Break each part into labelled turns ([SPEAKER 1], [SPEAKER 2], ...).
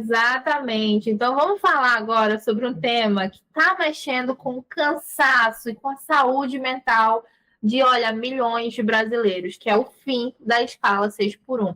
[SPEAKER 1] Exatamente. Então vamos falar agora sobre um tema que está mexendo com o cansaço e com a saúde mental de, olha, milhões de brasileiros, que é o fim da escala 6 por 1.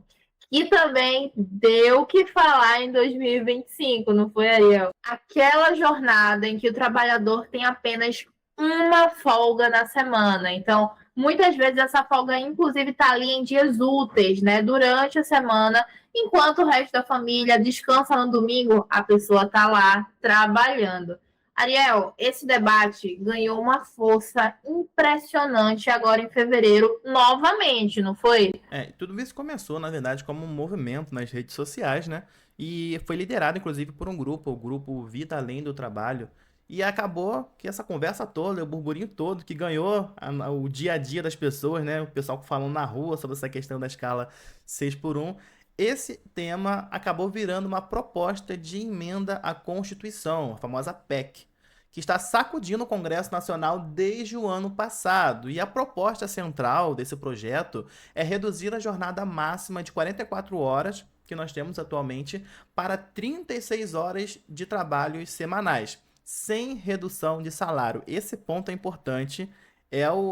[SPEAKER 1] E também deu o que falar em 2025, não foi, Ariel? Aquela jornada em que o trabalhador tem apenas uma folga na semana. Então, muitas vezes essa folga, inclusive, está ali em dias úteis, né? Durante a semana. Enquanto o resto da família descansa no domingo, a pessoa está lá trabalhando. Ariel, esse debate ganhou uma força impressionante agora em fevereiro, novamente, não foi?
[SPEAKER 2] Tudo isso começou, na verdade, como um movimento nas redes sociais, né? E foi liderado, inclusive, por um grupo, o grupo Vida Além do Trabalho. E acabou que essa conversa toda, o burburinho todo, que ganhou o dia a dia das pessoas, né? O pessoal falando na rua sobre essa questão da escala 6 por 1. Esse tema acabou virando uma proposta de emenda à Constituição, a famosa PEC, que está sacudindo o Congresso Nacional desde o ano passado. E a proposta central desse projeto é reduzir a jornada máxima de 44 horas, que nós temos atualmente, para 36 horas de trabalhos semanais, sem redução de salário. Esse ponto é importante,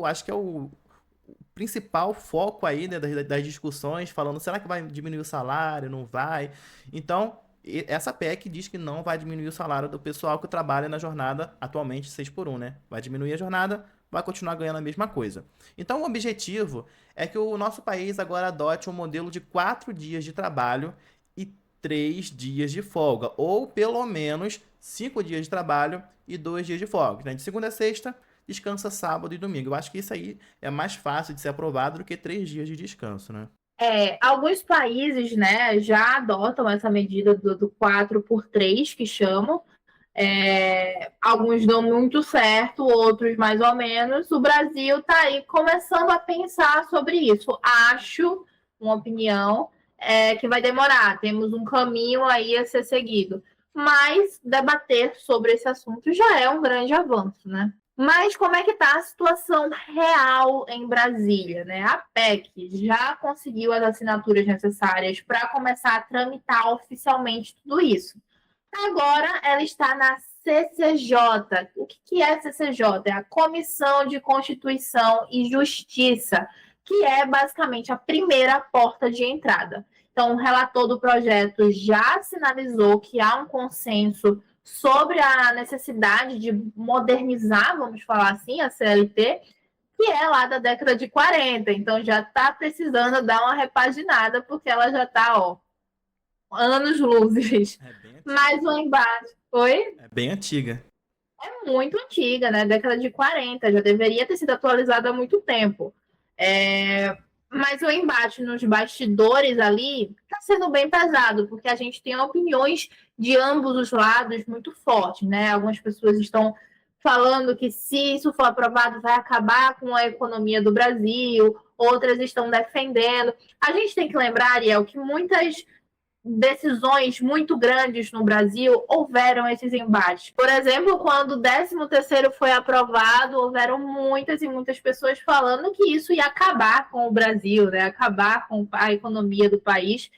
[SPEAKER 2] acho que é o principal foco aí, né, das discussões, falando, será que vai diminuir o salário, não vai? Então, essa PEC diz que não vai diminuir o salário do pessoal que trabalha na jornada atualmente 6 por 1, né? Vai diminuir a jornada, vai continuar ganhando a mesma coisa. Então, o objetivo é que o nosso país agora adote um modelo de 4 dias de trabalho e 3 dias de folga, ou pelo menos 5 dias de trabalho e 2 dias de folga, né? De segunda a sexta, descansa sábado e domingo. Eu acho que isso aí é mais fácil de ser aprovado do que 3 dias de descanso, né?
[SPEAKER 1] Alguns países, né, já adotam essa medida do 4 por 3, que chamam. Alguns dão muito certo, outros mais ou menos. O Brasil está aí começando a pensar sobre isso. Acho, uma opinião, que vai demorar. Temos um caminho aí a ser seguido. Mas debater sobre esse assunto já é um grande avanço, né? Mas como é que está a situação real em Brasília, né? A PEC já conseguiu as assinaturas necessárias para começar a tramitar oficialmente tudo isso. Agora ela está na CCJ. O que é a CCJ? É a Comissão de Constituição e Justiça, que é basicamente a primeira porta de entrada. Então, o relator do projeto já sinalizou que há um consenso sobre a necessidade de modernizar, vamos falar assim, a CLT, que é lá da década de 40. Então, já está precisando dar uma repaginada, porque ela já está, ó, anos luzes.
[SPEAKER 2] É bem antiga.
[SPEAKER 1] Mais um embate. Oi?
[SPEAKER 2] É bem antiga.
[SPEAKER 1] É muito antiga, né? Década de 40, já deveria ter sido atualizada há muito tempo. Mas o embate nos bastidores ali está sendo bem pesado, porque a gente tem opiniões de ambos os lados muito fortes, né? Algumas pessoas estão falando que se isso for aprovado vai acabar com a economia do Brasil, outras estão defendendo. A gente tem que lembrar, Ariel, que muitas decisões muito grandes no Brasil, houveram esses embates. Por exemplo, quando o 13º foi aprovado, houveram muitas e muitas pessoas falando que isso ia acabar com o Brasil, né? Acabar com a economia do país.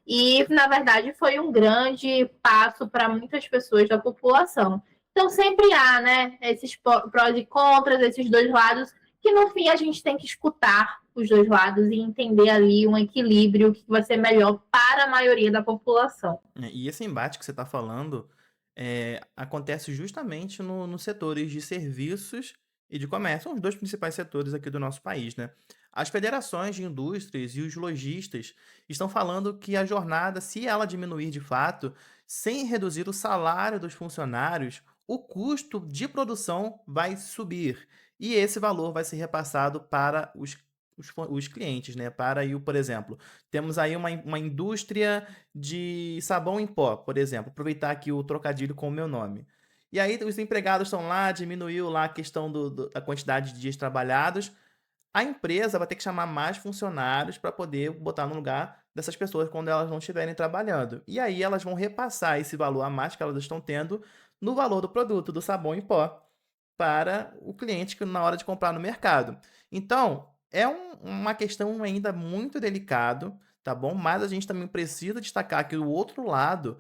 [SPEAKER 1] E, na verdade, foi um grande passo para muitas pessoas da população. Então, sempre há, né, esses prós e contras, esses dois lados, que no fim a gente tem que escutar os dois lados e entender ali um equilíbrio que vai ser melhor para a maioria da população.
[SPEAKER 2] E esse embate que você está falando acontece justamente nos setores de serviços e de comércio, são os dois principais setores aqui do nosso país, né? As federações de indústrias e os lojistas estão falando que a jornada, se ela diminuir de fato, sem reduzir o salário dos funcionários, o custo de produção vai subir. E esse valor vai ser repassado para os clientes, né? Para aí, por exemplo, temos aí uma indústria de sabão em pó, por exemplo, aproveitar aqui o trocadilho com o meu nome. E aí os empregados estão lá, diminuiu lá a questão da quantidade de dias trabalhados. A empresa vai ter que chamar mais funcionários para poder botar no lugar dessas pessoas quando elas não estiverem trabalhando. E aí elas vão repassar esse valor a mais que elas estão tendo no valor do produto, do sabão em pó, para o cliente que na hora de comprar no mercado. Então, é uma questão ainda muito delicado, tá bom? Mas a gente também precisa destacar que o outro lado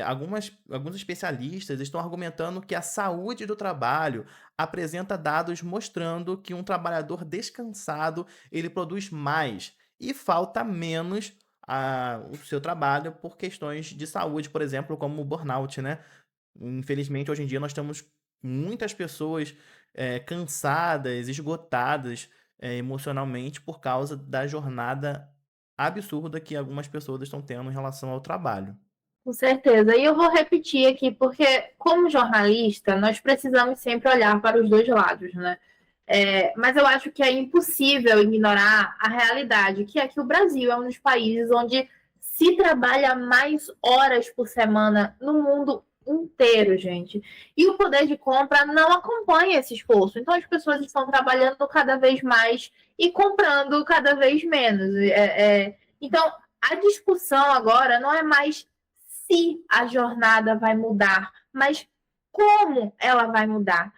[SPEAKER 2] Alguns especialistas estão argumentando que a saúde do trabalho apresenta dados mostrando que um trabalhador descansado ele produz mais e falta menos o seu trabalho por questões de saúde, por exemplo, como o burnout, né? Infelizmente, hoje em dia nós temos muitas pessoas cansadas, esgotadas emocionalmente por causa da jornada absurda que algumas pessoas estão tendo em relação ao trabalho.
[SPEAKER 1] Com certeza. E eu vou repetir aqui, porque como jornalista, nós precisamos sempre olhar para os dois lados, né? Mas eu acho que é impossível ignorar a realidade, que é que o Brasil é um dos países onde se trabalha mais horas por semana no mundo inteiro, gente. E o poder de compra não acompanha esse esforço. Então as pessoas estão trabalhando cada vez mais e comprando cada vez menos. Então a discussão agora não é mais se a jornada vai mudar, mas como ela vai mudar.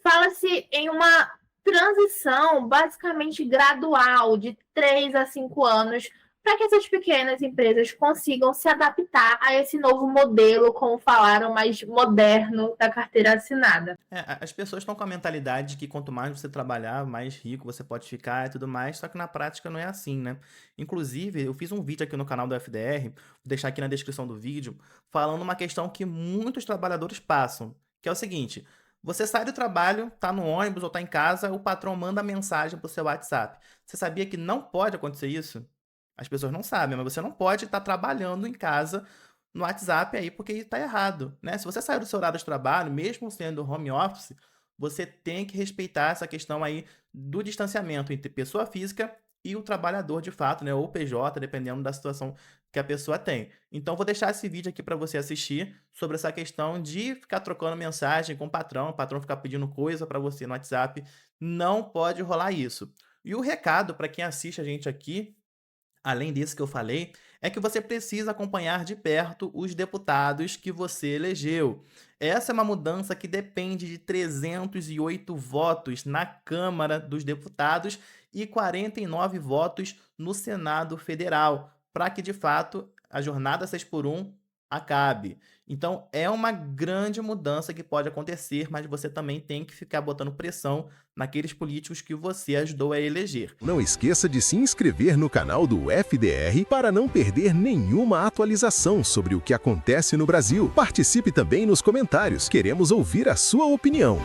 [SPEAKER 1] Fala-se em uma transição basicamente gradual de 3 a 5 anos para que essas pequenas empresas consigam se adaptar a esse novo modelo, como falaram, mais moderno da carteira assinada.
[SPEAKER 2] As pessoas estão com a mentalidade de que quanto mais você trabalhar, mais rico você pode ficar e tudo mais, só que na prática não é assim, né? Inclusive, eu fiz um vídeo aqui no canal do FDR, vou deixar aqui na descrição do vídeo, falando uma questão que muitos trabalhadores passam, que é o seguinte: você sai do trabalho, tá no ônibus ou tá em casa, o patrão manda mensagem pro seu WhatsApp. Você sabia que não pode acontecer isso? As pessoas não sabem, mas você não pode estar trabalhando em casa no WhatsApp aí porque está errado, né? Se você sair do seu horário de trabalho, mesmo sendo home office, você tem que respeitar essa questão aí do distanciamento entre pessoa física e o trabalhador de fato, né? Ou PJ, dependendo da situação que a pessoa tem. Então, vou deixar esse vídeo aqui para você assistir sobre essa questão de ficar trocando mensagem com o patrão ficar pedindo coisa para você no WhatsApp. Não pode rolar isso. E o recado para quem assiste a gente aqui, além disso que eu falei, é que você precisa acompanhar de perto os deputados que você elegeu. Essa é uma mudança que depende de 308 votos na Câmara dos Deputados e 49 votos no Senado Federal, para que, de fato, a jornada 6x1 acabe. Então, é uma grande mudança que pode acontecer, mas você também tem que ficar botando pressão naqueles políticos que você ajudou a eleger.
[SPEAKER 3] Não esqueça de se inscrever no canal do FDR para não perder nenhuma atualização sobre o que acontece no Brasil. Participe também nos comentários, queremos ouvir a sua opinião.